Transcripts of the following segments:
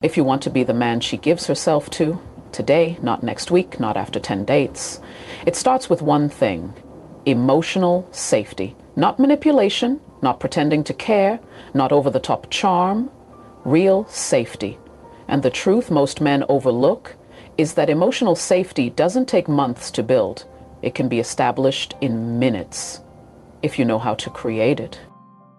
If you want to be the man she gives herself to, today, not next week, not after 10 dates, it starts with one thing: emotional safety. Not manipulation, not pretending to care, not over-the-top charm, real safety. And the truth most men overlook is that emotional safety doesn't take months to build. It can be established in minutes, if you know how to create it.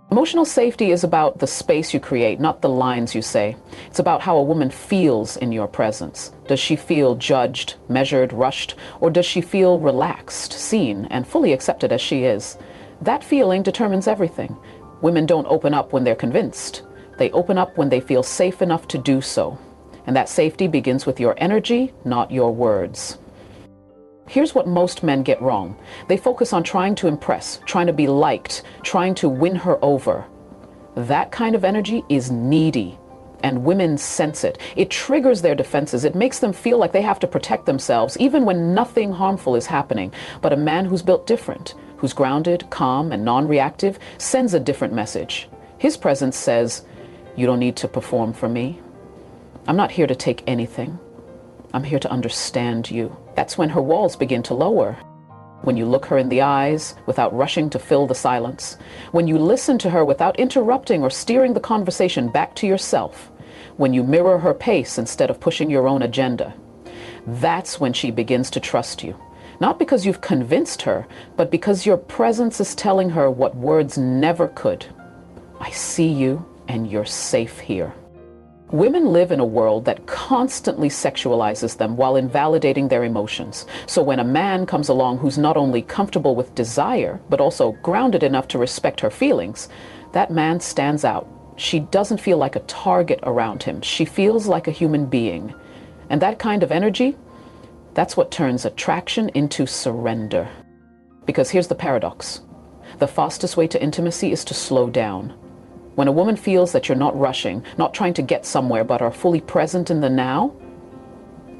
Emotional safety is about the space you create, not the lines you say. It's about how a woman feels in your presence. Does she feel judged, measured, rushed, or does she feel relaxed, seen, and fully accepted as she is? That feeling determines everything. Women don't open up when they're convinced. They open up when they feel safe enough to do so. And that safety begins with your energy, not your words. Here's what most men get wrong. They focus on trying to impress, trying to be liked, trying to win her over. That kind of energy is needy, and women sense it. It triggers their defenses. It makes them feel like they have to protect themselves, even when nothing harmful is happening. But a man who's built different, who's grounded, calm, and non-reactive, sends a different message. His presence says, "You don't need to perform for me. I'm not here to take anything. I'm here to understand you." That's when her walls begin to lower. When you look her in the eyes without rushing to fill the silence. When you listen to her without interrupting or steering the conversation back to yourself. When you mirror her pace instead of pushing your own agenda. That's when she begins to trust you. Not because you've convinced her, but because your presence is telling her what words never could. I see you and you're safe here. Women live in a world that constantly sexualizes them while invalidating their emotions. So when a man comes along who's not only comfortable with desire, but also grounded enough to respect her feelings, that man stands out. She doesn't feel like a target around him. She feels like a human being. And that kind of energy, that's what turns attraction into surrender. Because here's the paradox. The fastest way to intimacy is to slow down. When a woman feels that you're not rushing, not trying to get somewhere, but are fully present in the now,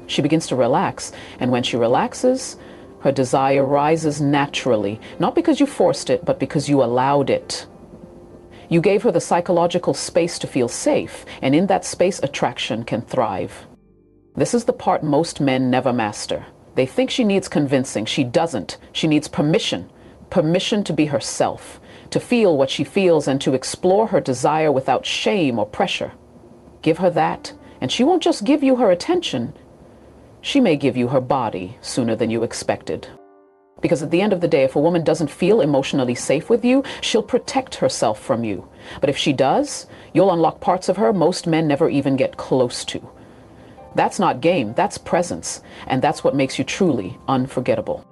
she begins to relax. And when she relaxes, her desire rises naturally, not because you forced it, but because you allowed it. You gave her the psychological space to feel safe, and in that space, attraction can thrive. This is the part most men never master. They think she needs convincing. She doesn't. She needs permission. Permission to be herself, to feel what she feels, and to explore her desire without shame or pressure. Give her that, and she won't just give you her attention. She may give you her body sooner than you expected. Because at the end of the day, if a woman doesn't feel emotionally safe with you, she'll protect herself from you. But if she does, you'll unlock parts of her most men never even get close to. That's not game, that's presence, and that's what makes you truly unforgettable.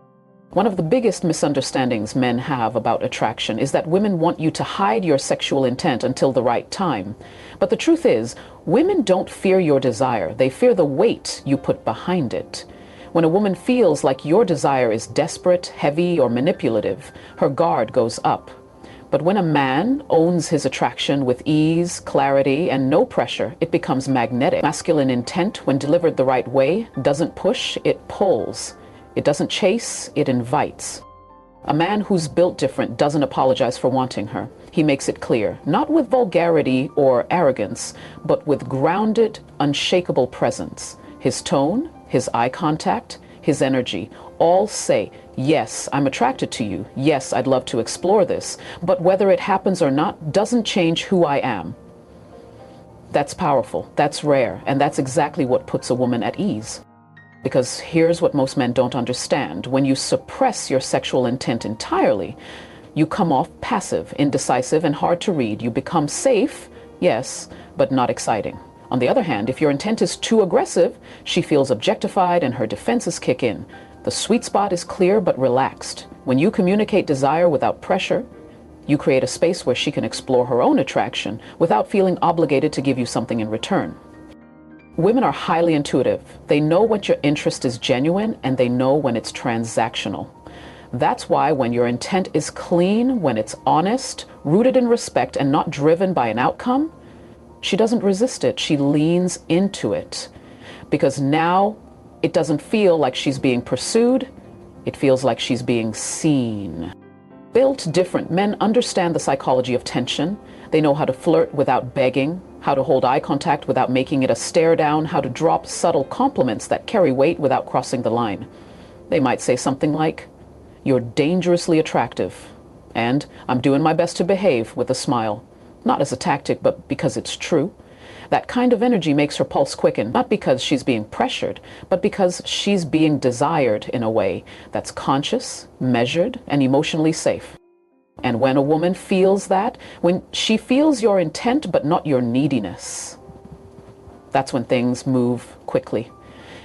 One of the biggest misunderstandings men have about attraction is that women want you to hide your sexual intent until the right time. But the truth is, women don't fear your desire. They fear the weight you put behind it. When a woman feels like your desire is desperate, heavy, or manipulative, her guard goes up. But when a man owns his attraction with ease, clarity, and no pressure, it becomes magnetic. Masculine intent, when delivered the right way, doesn't push, it pulls. It doesn't chase, it invites. A man who's built different doesn't apologize for wanting her. He makes it clear, not with vulgarity or arrogance, but with grounded, unshakable presence. His tone, his eye contact, his energy, all say, yes, I'm attracted to you. Yes, I'd love to explore this. But whether it happens or not doesn't change who I am. That's powerful, that's rare, and that's exactly what puts a woman at ease. Because here's what most men don't understand. When you suppress your sexual intent entirely, you come off passive, indecisive, and hard to read. You become safe, yes, but not exciting. On the other hand, if your intent is too aggressive, she feels objectified and her defenses kick in. The sweet spot is clear but relaxed. When you communicate desire without pressure, you create a space where she can explore her own attraction without feeling obligated to give you something in return. Women are highly intuitive. They know when your interest is genuine and they know when it's transactional. That's why when your intent is clean, when it's honest, rooted in respect, and not driven by an outcome, she doesn't resist it. She leans into it. Because now it doesn't feel like she's being pursued. It feels like she's being seen. Built different, men understand the psychology of tension. They know how to flirt without begging, how to hold eye contact without making it a stare down, how to drop subtle compliments that carry weight without crossing the line. They might say something like, "You're dangerously attractive," and "I'm doing my best to behave," with a smile. Not as a tactic, but because it's true. That kind of energy makes her pulse quicken, not because she's being pressured, but because she's being desired in a way that's conscious, measured, and emotionally safe. And when a woman feels that, when she feels your intent but not your neediness, that's when things move quickly.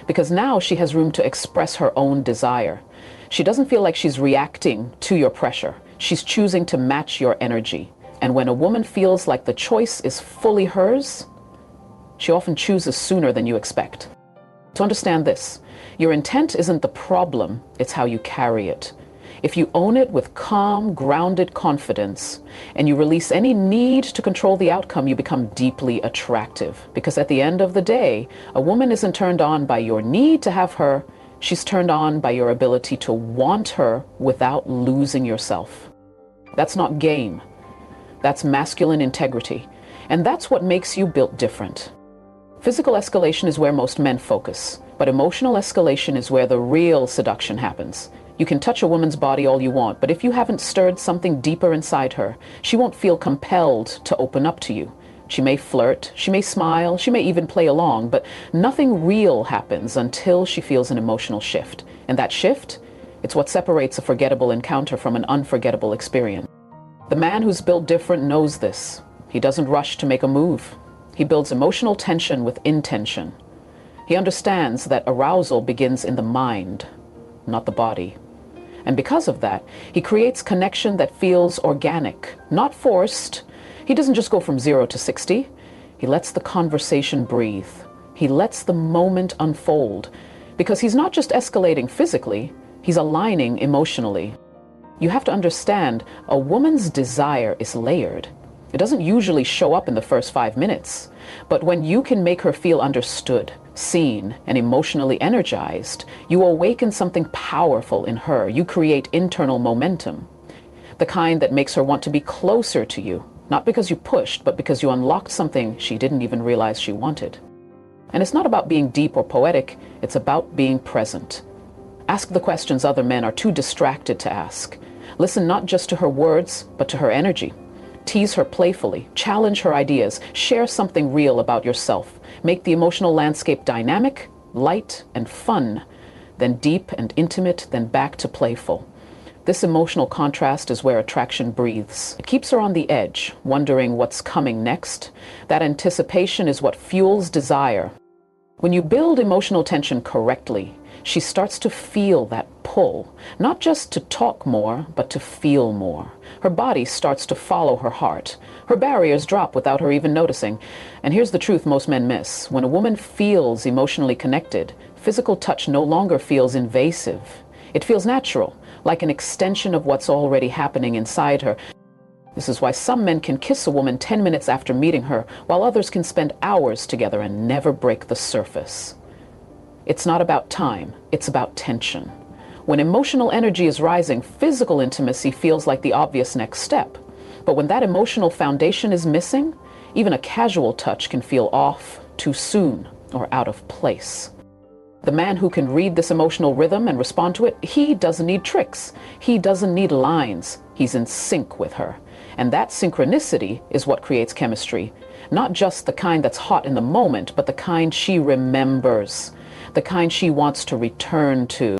Because now she has room to express her own desire. She doesn't feel like she's reacting to your pressure. She's choosing to match your energy. And when a woman feels like the choice is fully hers, she often chooses sooner than you expect. To understand this, your intent isn't the problem, it's how you carry it. If you own it with calm, grounded confidence, and you release any need to control the outcome, you become deeply attractive. Because at the end of the day, a woman isn't turned on by your need to have her, she's turned on by your ability to want her without losing yourself. That's not game. That's masculine integrity. And that's what makes you built different. Physical escalation is where most men focus, but emotional escalation is where the real seduction happens. You can touch a woman's body all you want, but if you haven't stirred something deeper inside her, she won't feel compelled to open up to you. She may flirt, she may smile, she may even play along, but nothing real happens until she feels an emotional shift. And that shift, it's what separates a forgettable encounter from an unforgettable experience. The man who's built different knows this. He doesn't rush to make a move. He builds emotional tension with intention. He understands that arousal begins in the mind, not the body. And because of that, he creates connection that feels organic, not forced. He doesn't just go from 0 to 60. He lets the conversation breathe. He lets the moment unfold. Because he's not just escalating physically, he's aligning emotionally. You have to understand, a woman's desire is layered. It doesn't usually show up in the first 5 minutes. But when you can make her feel understood, seen, and emotionally energized, you awaken something powerful in her. You create internal momentum. The kind that makes her want to be closer to you, not because you pushed, but because you unlocked something she didn't even realize she wanted. And it's not about being deep or poetic, it's about being present. Ask the questions other men are too distracted to ask. Listen not just to her words, but to her energy. Tease her playfully, challenge her ideas, share something real about yourself. Make the emotional landscape dynamic, light, and fun, then deep and intimate, then back to playful. This emotional contrast is where attraction breathes. It keeps her on the edge, wondering what's coming next. That anticipation is what fuels desire. When you build emotional tension correctly, she starts to feel that pull, not just to talk more, but to feel more. Her body starts to follow her heart. Her barriers drop without her even noticing. And here's the truth most men miss. When a woman feels emotionally connected, physical touch no longer feels invasive. It feels natural, like an extension of what's already happening inside her. This is why some men can kiss a woman 10 minutes after meeting her, while others can spend hours together and never break the surface. It's not about time, it's about tension. When emotional energy is rising, physical intimacy feels like the obvious next step. But when that emotional foundation is missing, even a casual touch can feel off, too soon, or out of place. The man who can read this emotional rhythm and respond to it, he doesn't need tricks. He doesn't need lines. He's in sync with her. And that synchronicity is what creates chemistry. Not just the kind that's hot in the moment, but the kind she remembers, the kind she wants to return to.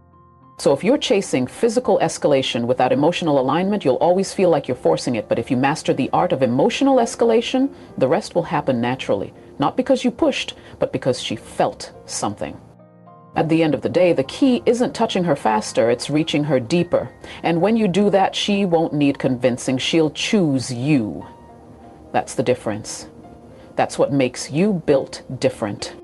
So if you're chasing physical escalation without emotional alignment, you'll always feel like you're forcing it. But if you master the art of emotional escalation, the rest will happen naturally. Not because you pushed, but because she felt something. At the end of the day, the key isn't touching her faster, it's reaching her deeper. And when you do that, she won't need convincing, she'll choose you. That's the difference. That's what makes you built different.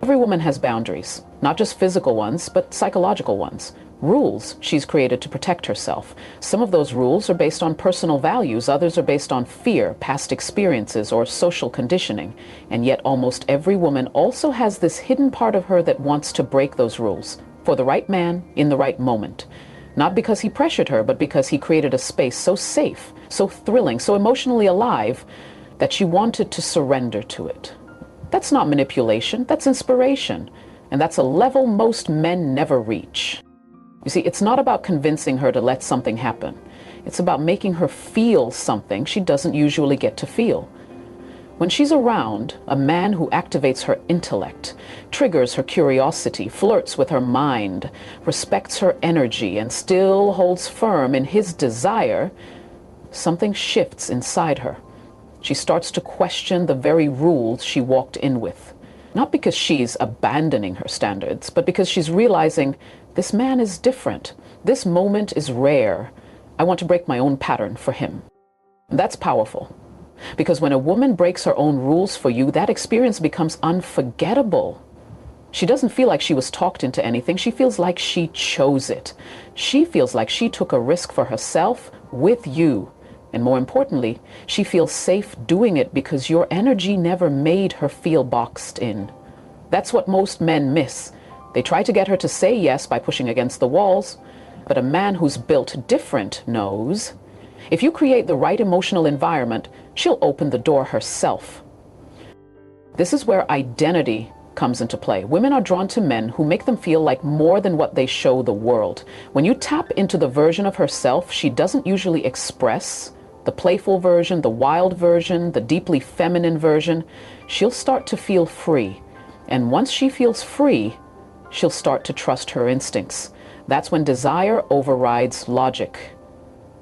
Every woman has boundaries, not just physical ones, but psychological ones. Rules she's created to protect herself. Some of those rules are based on personal values, others are based on fear, past experiences, or social conditioning. And yet almost every woman also has this hidden part of her that wants to break those rules for the right man in the right moment. Not because he pressured her, but because he created a space so safe, so thrilling, so emotionally alive, that she wanted to surrender to it. That's not manipulation, that's inspiration. And that's a level most men never reach. You see, it's not about convincing her to let something happen. It's about making her feel something she doesn't usually get to feel. When she's around a man who activates her intellect, triggers her curiosity, flirts with her mind, respects her energy, and still holds firm in his desire, something shifts inside her. She starts to question the very rules she walked in with. Not because she's abandoning her standards, but because she's realizing this man is different. This moment is rare. I want to break my own pattern for him. And that's powerful. Because when a woman breaks her own rules for you, that experience becomes unforgettable. She doesn't feel like she was talked into anything. She feels like she chose it. She feels like she took a risk for herself with you. And more importantly, she feels safe doing it because your energy never made her feel boxed in. That's what most men miss. They try to get her to say yes by pushing against the walls. But a man who's built different knows if you create the right emotional environment, she'll open the door herself. This is where identity comes into play. Women are drawn to men who make them feel like more than what they show the world. When you tap into the version of herself she doesn't usually express, the playful version, the wild version, the deeply feminine version, she'll start to feel free. And once she feels free, she'll start to trust her instincts. That's when desire overrides logic.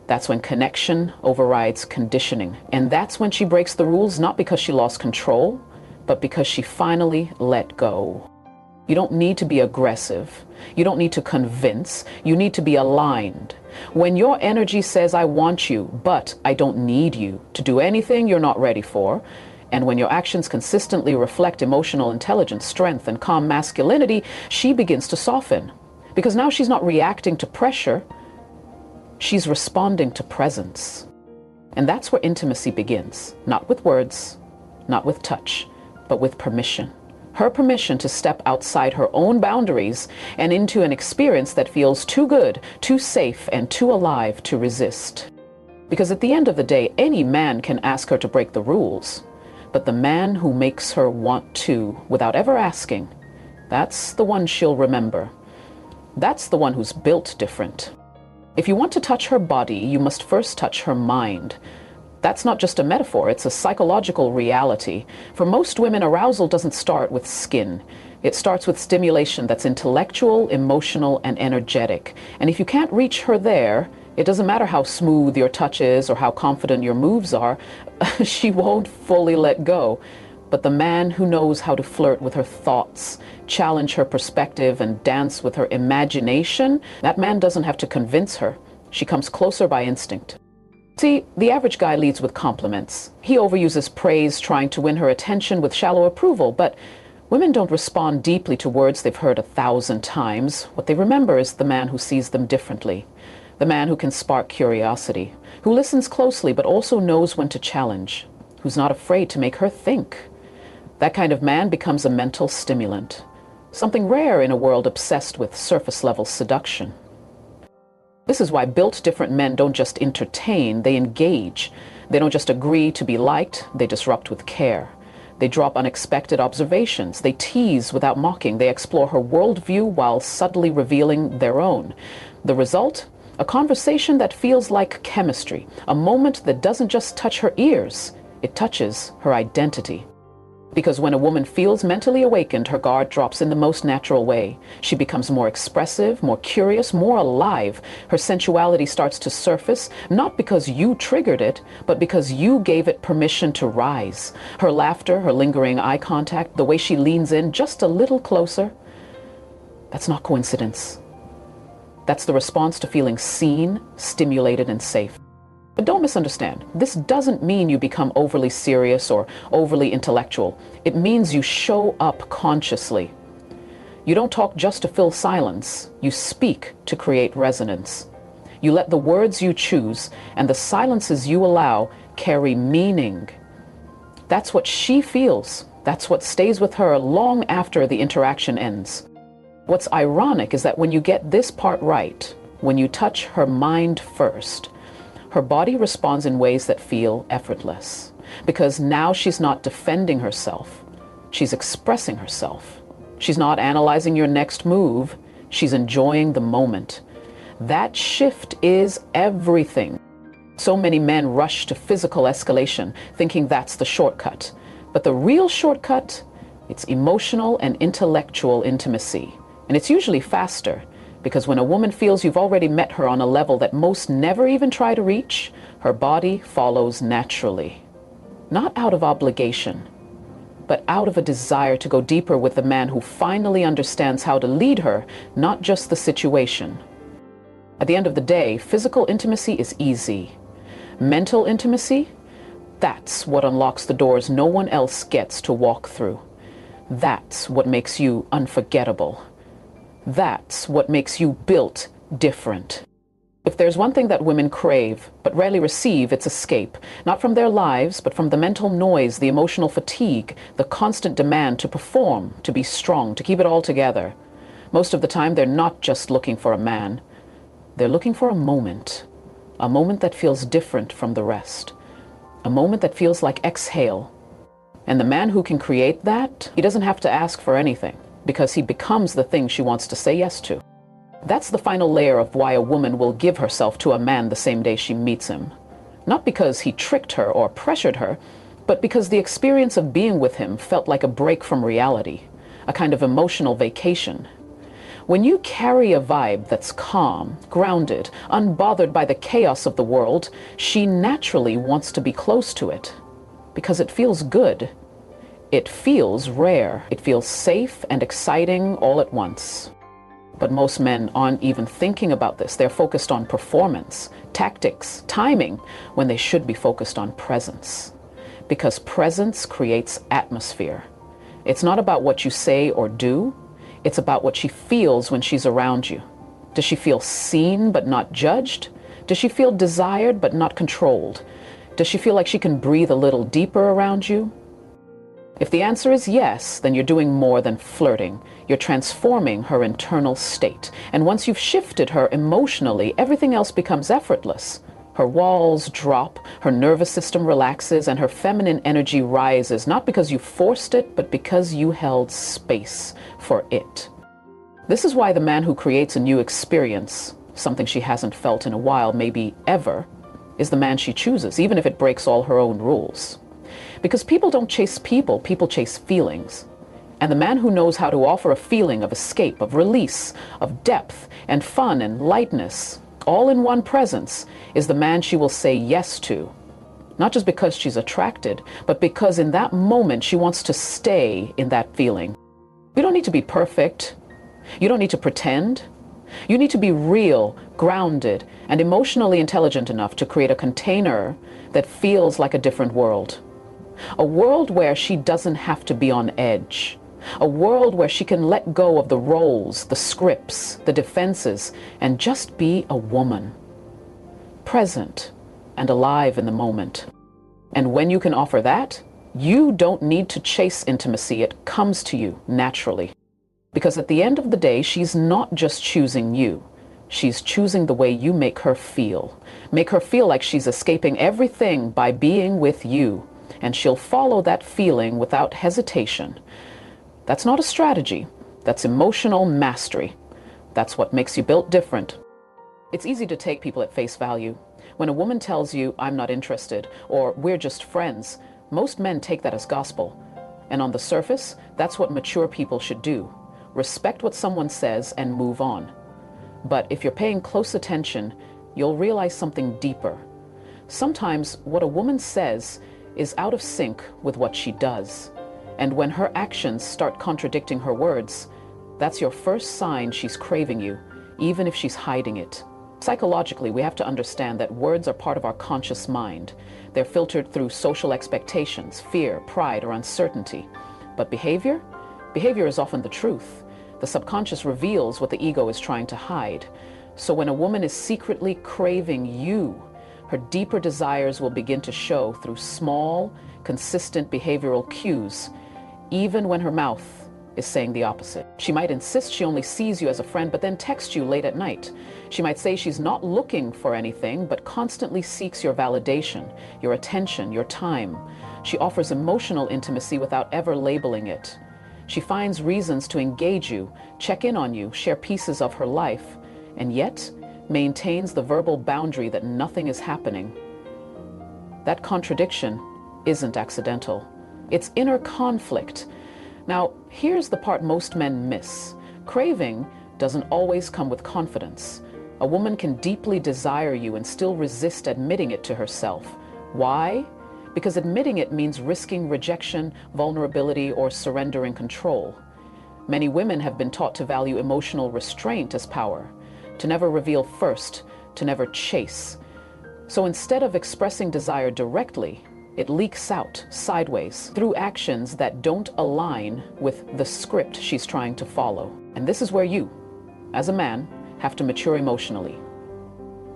That's when connection overrides conditioning. And that's when she breaks the rules, not because she lost control, but because she finally let go. You don't need to be aggressive. You don't need to convince. You need to be aligned. When your energy says, I want you, but I don't need you to do anything you're not ready for, and when your actions consistently reflect emotional intelligence, strength, and calm masculinity, she begins to soften. Because now she's not reacting to pressure. She's responding to presence. And that's where intimacy begins. Not with words, not with touch, but with permission. Her permission to step outside her own boundaries and into an experience that feels too good, too safe, and too alive to resist. Because at the end of the day, any man can ask her to break the rules. But the man who makes her want to, without ever asking, that's the one she'll remember. That's the one who's built different. If you want to touch her body, you must first touch her mind. That's not just a metaphor, it's a psychological reality. For most women, arousal doesn't start with skin. It starts with stimulation that's intellectual, emotional, and energetic. And if you can't reach her there, it doesn't matter how smooth your touch is or how confident your moves are, she won't fully let go. But the man who knows how to flirt with her thoughts, challenge her perspective, and dance with her imagination, that man doesn't have to convince her. She comes closer by instinct. See, the average guy leads with compliments. He overuses praise, trying to win her attention with shallow approval. But women don't respond deeply to words they've heard 1,000 times. What they remember is the man who sees them differently. The man who can spark curiosity, who listens closely but also knows when to challenge, who's not afraid to make her think. That kind of man becomes a mental stimulant, something rare in a world obsessed with surface-level seduction. This is why built different men don't just entertain, they engage. They don't just agree to be liked, they disrupt with care. They drop unexpected observations, they tease without mocking, they explore her worldview while subtly revealing their own. The result? A conversation that feels like chemistry, a moment that doesn't just touch her ears, it touches her identity. Because when a woman feels mentally awakened, her guard drops in the most natural way. She becomes more expressive, more curious, more alive. Her sensuality starts to surface, not because you triggered it, but because you gave it permission to rise. Her laughter, her lingering eye contact, the way she leans in just a little closer, that's not coincidence. That's the response to feeling seen, stimulated, and safe. But don't misunderstand. This doesn't mean you become overly serious or overly intellectual. It means you show up consciously. You don't talk just to fill silence. You speak to create resonance. You let the words you choose and the silences you allow carry meaning. That's what she feels. That's what stays with her long after the interaction ends. What's ironic is that when you get this part right, when you touch her mind first, her body responds in ways that feel effortless. Because now she's not defending herself, she's expressing herself. She's not analyzing your next move, she's enjoying the moment. That shift is everything. So many men rush to physical escalation, thinking that's the shortcut. But the real shortcut, it's emotional and intellectual intimacy. And it's usually faster, because when a woman feels you've already met her on a level that most never even try to reach, her body follows naturally. Not out of obligation, but out of a desire to go deeper with the man who finally understands how to lead her, not just the situation. At the end of the day, physical intimacy is easy. Mental intimacy, that's what unlocks the doors no one else gets to walk through. That's what makes you unforgettable. That's what makes you built different. If there's one thing that women crave, but rarely receive, it's escape. Not from their lives, but from the mental noise, the emotional fatigue, the constant demand to perform, to be strong, to keep it all together. Most of the time, they're not just looking for a man. They're looking for a moment that feels different from the rest. A moment that feels like exhale. And the man who can create that, he doesn't have to ask for anything, because he becomes the thing she wants to say yes to. That's the final layer of why a woman will give herself to a man the same day she meets him. Not because he tricked her or pressured her, but because the experience of being with him felt like a break from reality, a kind of emotional vacation. When you carry a vibe that's calm, grounded, unbothered by the chaos of the world, she naturally wants to be close to it, because it feels good. It feels rare. It feels safe and exciting all at once. But most men aren't even thinking about this. They're focused on performance, tactics, timing, when they should be focused on presence. Because presence creates atmosphere. It's not about what you say or do. It's about what she feels when she's around you. Does she feel seen but not judged? Does she feel desired but not controlled? Does she feel like she can breathe a little deeper around you? If the answer is yes, then you're doing more than flirting. You're transforming her internal state. And once you've shifted her emotionally, everything else becomes effortless. Her walls drop, her nervous system relaxes, and her feminine energy rises, not because you forced it, but because you held space for it. This is why the man who creates a new experience, something she hasn't felt in a while, maybe ever, is the man she chooses, even if it breaks all her own rules. Because people don't chase people, people chase feelings. And the man who knows how to offer a feeling of escape, of release, of depth, and fun and lightness, all in one presence, is the man she will say yes to. Not just because she's attracted, but because in that moment she wants to stay in that feeling. You don't need to be perfect. You don't need to pretend. You need to be real, grounded, and emotionally intelligent enough to create a container that feels like a different world. A world where she doesn't have to be on edge. A world where she can let go of the roles, the scripts, the defenses, and just be a woman. Present and alive in the moment. And when you can offer that, you don't need to chase intimacy. It comes to you naturally. Because at the end of the day, she's not just choosing you. She's choosing the way you make her feel. Make her feel like she's escaping everything by being with you. And she'll follow that feeling without hesitation. That's not a strategy. That's emotional mastery. That's what makes you built different. It's easy to take people at face value. When a woman tells you, "I'm not interested," or "we're just friends," most men take that as gospel. And on the surface, that's what mature people should do. Respect what someone says and move on. But if you're paying close attention, you'll realize something deeper. Sometimes what a woman says is out of sync with what she does. And when her actions start contradicting her words, that's your first sign she's craving you, even if she's hiding it. Psychologically, we have to understand that words are part of our conscious mind. They're filtered through social expectations, fear, pride, or uncertainty. But behavior? Behavior is often the truth. The subconscious reveals what the ego is trying to hide. So when a woman is secretly craving you, her deeper desires will begin to show through small, consistent behavioral cues, even when her mouth is saying the opposite. She might insist she only sees you as a friend, but then text you late at night. She might say she's not looking for anything, but constantly seeks your validation, your attention, your time. She offers emotional intimacy without ever labeling it. She finds reasons to engage you, check in on you, share pieces of her life, and yet maintains the verbal boundary that nothing is happening. That contradiction isn't accidental. It's inner conflict. Now, here's the part most men miss. Craving doesn't always come with confidence. A woman can deeply desire you and still resist admitting it to herself. Why? Because admitting it means risking rejection, vulnerability, or surrendering control. Many women have been taught to value emotional restraint as power, to never reveal first, to never chase. So instead of expressing desire directly, it leaks out sideways through actions that don't align with the script she's trying to follow. And this is where you, as a man, have to mature emotionally.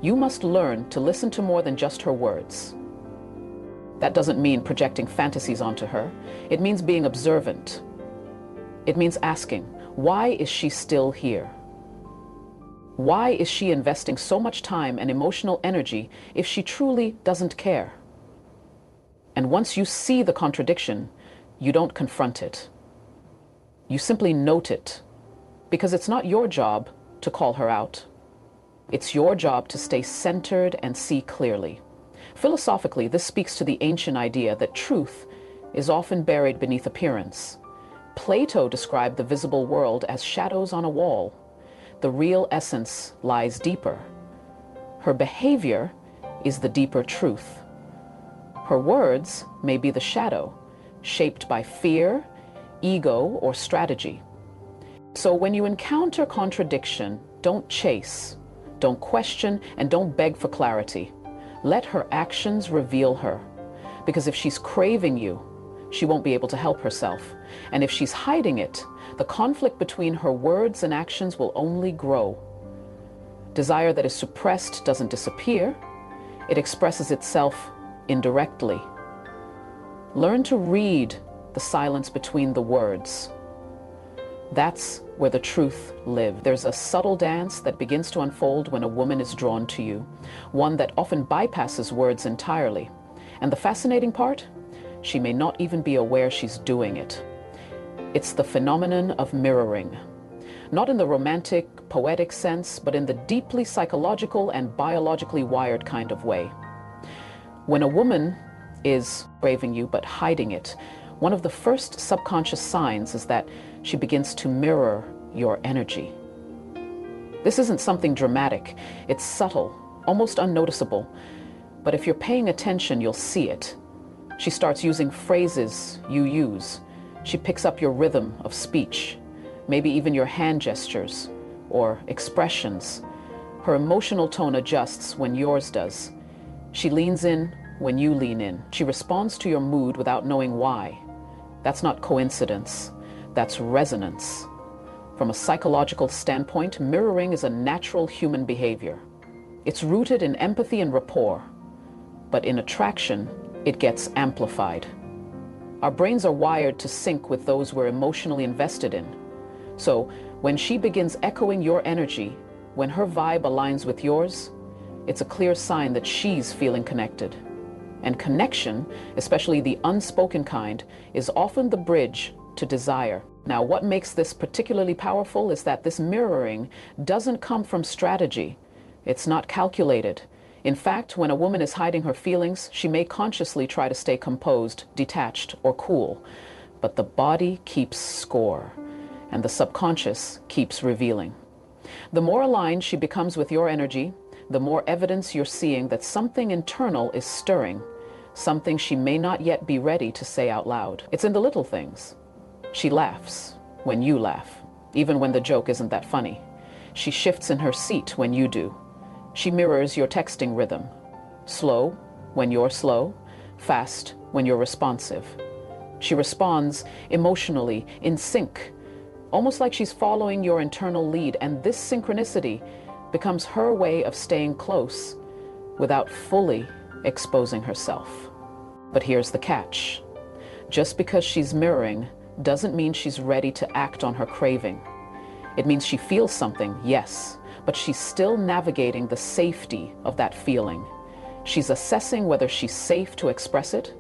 You must learn to listen to more than just her words. That doesn't mean projecting fantasies onto her. It means being observant. It means asking, why is she still here? Why is she investing so much time and emotional energy if she truly doesn't care? And once you see the contradiction, you don't confront it. You simply note it, because it's not your job to call her out. It's your job to stay centered and see clearly. Philosophically, this speaks to the ancient idea that truth is often buried beneath appearance. Plato described the visible world as shadows on a wall. The real essence lies deeper. Her behavior is the deeper truth. Her words may be the shadow, shaped by fear, ego, or strategy. So when you encounter contradiction, don't chase, don't question, and don't beg for clarity. Let her actions reveal her. Because if she's craving you, she won't be able to help herself. And if she's hiding it, the conflict between her words and actions will only grow. Desire that is suppressed doesn't disappear. It expresses itself indirectly. Learn to read the silence between the words. That's where the truth lives. There's a subtle dance that begins to unfold when a woman is drawn to you, one that often bypasses words entirely. And the fascinating part? She may not even be aware she's doing it. It's the phenomenon of mirroring. Not in the romantic, poetic sense, but in the deeply psychological and biologically wired kind of way. When a woman is craving you but hiding it, one of the first subconscious signs is that she begins to mirror your energy. This isn't something dramatic. It's subtle, almost unnoticeable. But if you're paying attention, you'll see it. She starts using phrases you use. She picks up your rhythm of speech, maybe even your hand gestures or expressions. Her emotional tone adjusts when yours does. She leans in when you lean in. She responds to your mood without knowing why. That's not coincidence. That's resonance. From a psychological standpoint, mirroring is a natural human behavior. It's rooted in empathy and rapport. But in attraction, it gets amplified. Our brains are wired to sync with those we're emotionally invested in. So when she begins echoing your energy, when her vibe aligns with yours, it's a clear sign that she's feeling connected. And connection, especially the unspoken kind, is often the bridge to desire. Now, what makes this particularly powerful is that this mirroring doesn't come from strategy. It's not calculated. In fact, when a woman is hiding her feelings, she may consciously try to stay composed, detached, or cool. But the body keeps score, and the subconscious keeps revealing. The more aligned she becomes with your energy, the more evidence you're seeing that something internal is stirring, something she may not yet be ready to say out loud. It's in the little things. She laughs when you laugh, even when the joke isn't that funny. She shifts in her seat when you do. She mirrors your texting rhythm. Slow when you're slow, fast when you're responsive. She responds emotionally, in sync, almost like she's following your internal lead, and this synchronicity becomes her way of staying close without fully exposing herself. But here's the catch. Just because she's mirroring doesn't mean she's ready to act on her craving. It means she feels something, yes, but she's still navigating the safety of that feeling. She's assessing whether she's safe to express it,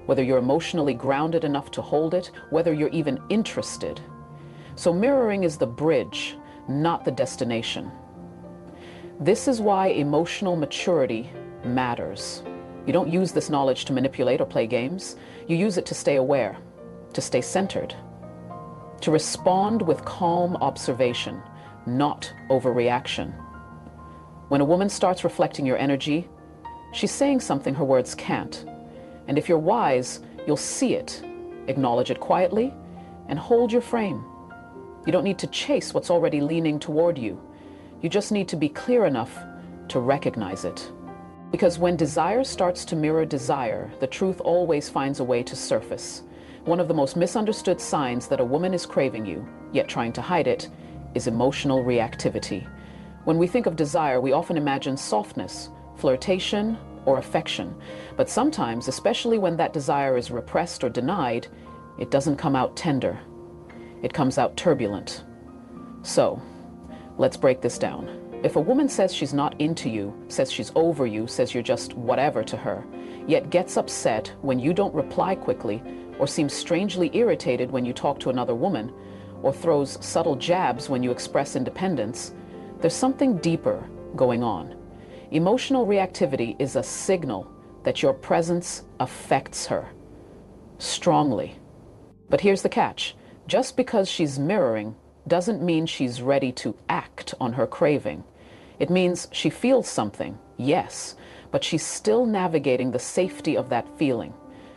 whether you're emotionally grounded enough to hold it, whether you're even interested. So mirroring is the bridge, not the destination. This is why emotional maturity matters. You don't use this knowledge to manipulate or play games. You use it to stay aware, to stay centered, to respond with calm observation, not overreaction. When a woman starts reflecting your energy, she's saying something her words can't. And if you're wise, you'll see it, acknowledge it quietly, and hold your frame. You don't need to chase what's already leaning toward you. You just need to be clear enough to recognize it. Because when desire starts to mirror desire, the truth always finds a way to surface. One of the most misunderstood signs that a woman is craving you, yet trying to hide it, is emotional reactivity. When we think of desire, we often imagine softness, flirtation, or affection. But sometimes, especially when that desire is repressed or denied, it doesn't come out tender. It comes out turbulent. So, let's break this down. If a woman says she's not into you, says she's over you, says you're just whatever to her, yet gets upset when you don't reply quickly, or seems strangely irritated when you talk to another woman, or throws subtle jabs when you express independence, there's something deeper going on. Emotional reactivity is a signal that your presence affects her strongly. But here's the catch. Just because she's mirroring doesn't mean she's ready to act on her craving. It means she feels something, yes, but she's still navigating the safety of that feeling.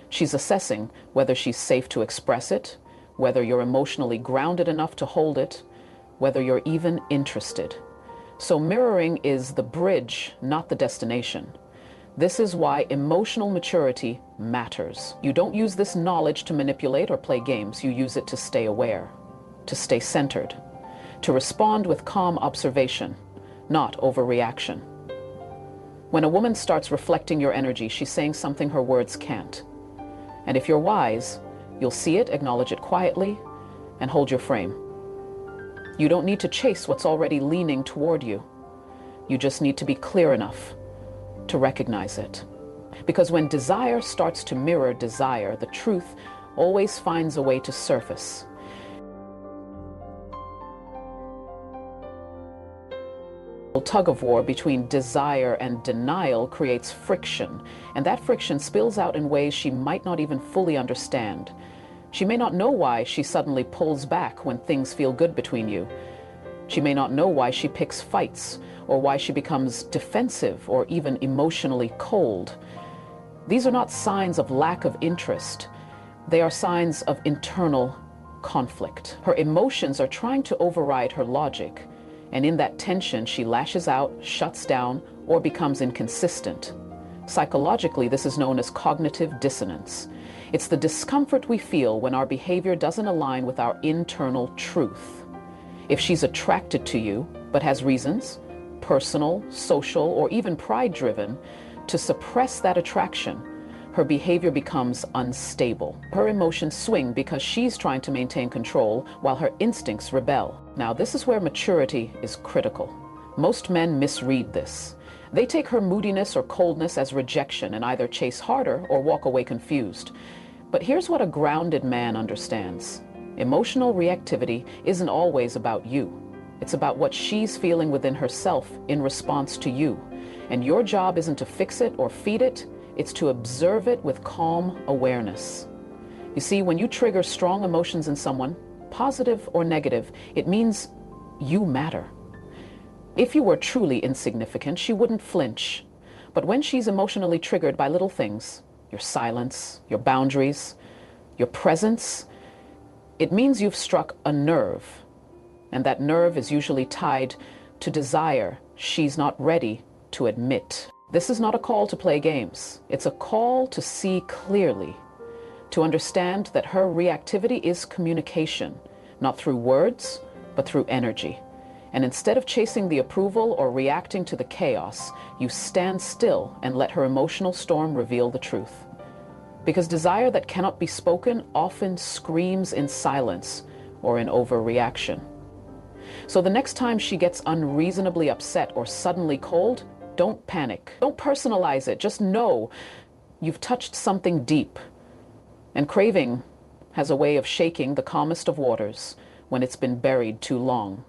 She's assessing whether she's safe to express it, whether you're emotionally grounded enough to hold it, whether you're even interested. So mirroring is the bridge, not the destination. This is why emotional maturity matters. You don't use this knowledge to manipulate or play games. You use it to stay aware, to stay centered, to respond with calm observation, not overreaction. When a woman starts reflecting your energy, she's saying something her words can't. And if you're wise, you'll see it, acknowledge it quietly, and hold your frame. You don't need to chase what's already leaning toward you. You just need to be clear enough to recognize it. Because when desire starts to mirror desire, the truth always finds a way to surface. A tug of war between desire and denial creates friction, and that friction spills out in ways she might not even fully understand. She may not know why she suddenly pulls back when things feel good between you. She may not know why she picks fights, or why she becomes defensive or even emotionally cold. These are not signs of lack of interest. They are signs of internal conflict. Her emotions are trying to override her logic, and in that tension, she lashes out, shuts down, or becomes inconsistent. Psychologically, this is known as cognitive dissonance. It's the discomfort we feel when our behavior doesn't align with our internal truth. If she's attracted to you, but has reasons, personal, social, or even pride-driven, to suppress that attraction, her behavior becomes unstable. Her emotions swing because she's trying to maintain control while her instincts rebel. Now, this is where maturity is critical. Most men misread this. They take her moodiness or coldness as rejection and either chase harder or walk away confused. But here's what a grounded man understands. Emotional reactivity isn't always about you. It's about what she's feeling within herself in response to you. And your job isn't to fix it or feed it, it's to observe it with calm awareness. You see, when you trigger strong emotions in someone, positive or negative, it means you matter. If you were truly insignificant, she wouldn't flinch. But when she's emotionally triggered by little things, your silence, your boundaries, your presence, it means you've struck a nerve. And that nerve is usually tied to desire she's not ready to admit. This is not a call to play games. It's a call to see clearly, to understand that her reactivity is communication, not through words, but through energy. And instead of chasing the approval or reacting to the chaos, you stand still and let her emotional storm reveal the truth. Because desire that cannot be spoken often screams in silence or in overreaction. So the next time she gets unreasonably upset or suddenly cold, don't panic. Don't personalize it. Just know you've touched something deep. And craving has a way of shaking the calmest of waters when it's been buried too long.